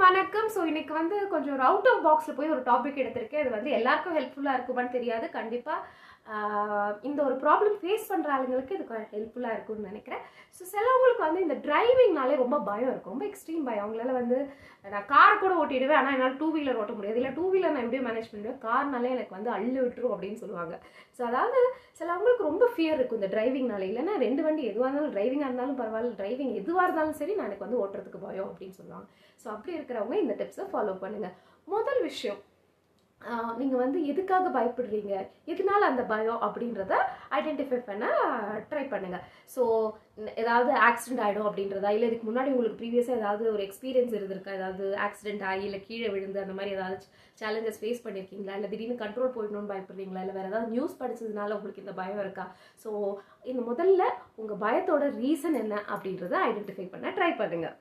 வணக்கம். ஸோ இன்னைக்கு வந்து கொஞ்சம் ஒரு அவுட் ஆஃப் பாக்ஸில் போய் ஒரு டாபிக் எடுத்திருக்கேன். இது வந்து எல்லாருக்கும் ஹெல்ப்ஃபுல்லாக இருக்குமான்னு தெரியாது. கண்டிப்பாக இந்த ஒரு ப்ராப்ளம் ஃபேஸ் பண்ணுற ஆளுங்களுக்கு இது ஹெல்ப்ஃபுல்லாக இருக்கும்னு நினைக்கிறேன். ஸோ சிலவங்களுக்கு வந்து இந்த டிரைவிங்னாலே ரொம்ப பயம் இருக்கும், ரொம்ப எக்ஸ்ட்ரீம் பயம். அவங்களால வந்து நான் கார் கூட ஓட்டிடுவேன், ஆனால் என்னால் 2 வீலர் ஓட்ட முடியாது, இல்லை 2 வீலர் நான் எப்படியும் மேனேஜ் பண்ணுவேன், கார்னாலே எனக்கு வந்து அள்ளு விட்டுரும் அப்படின்னு சொல்லுவாங்க. ஸோ அதாவது சிலவங்களுக்கு ரொம்ப ஃபியர் இருக்கும் இந்த டிரைவிங்னால. இல்லைன்னா 2 வண்டி எதுவாக இருந்தாலும், டிரைவிங்காக இருந்தாலும் பரவாயில்ல, டிரைவிங் எதுவாக இருந்தாலும் சரி, நான் எனக்கு வந்து ஓட்டுறதுக்கு பயம் அப்படின்னு சொல்லுவாங்க. ஸோ அப்படி இருக்கிறவங்க இந்த டிப்ஸை ஃபாலோ பண்ணுங்கள். முதல் விஷயம், நீங்கள் வந்து எதுக்காக பயப்படுறீங்க, எதனால அந்த பயம் அப்படின்றத ஐடென்டிஃபை பண்ண ட்ரை பண்ணுங்கள். ஸோ ஏதாவது ஆக்சிடென்ட் ஆகிடும் அப்படின்றதா, இல்லை இதுக்கு முன்னாடி உங்களுக்கு ப்ரீவியஸாக ஏதாவது ஒரு எக்ஸ்பீரியன்ஸ் இருந்திருக்கா, ஏதாவது ஆக்சிடென்ட் ஆகி இல்லை கீழே விழுந்து அந்த மாதிரி ஏதாவது சேலஞ்சஸ் ஃபேஸ் பண்ணியிருக்கீங்களா, இல்லை திடீர்னு கண்ட்ரோல் போயிடணும்னு பயப்படுறீங்களா, இல்லை வேறு ஏதாவது நியூஸ் படித்ததுனால உங்களுக்கு இந்த பயம் இருக்கா? ஸோ இந்த முதல்ல உங்கள் பயத்தோட ரீசன் என்ன அப்படின்றத ஐடென்டிஃபை பண்ண ட்ரை பண்ணுங்கள்.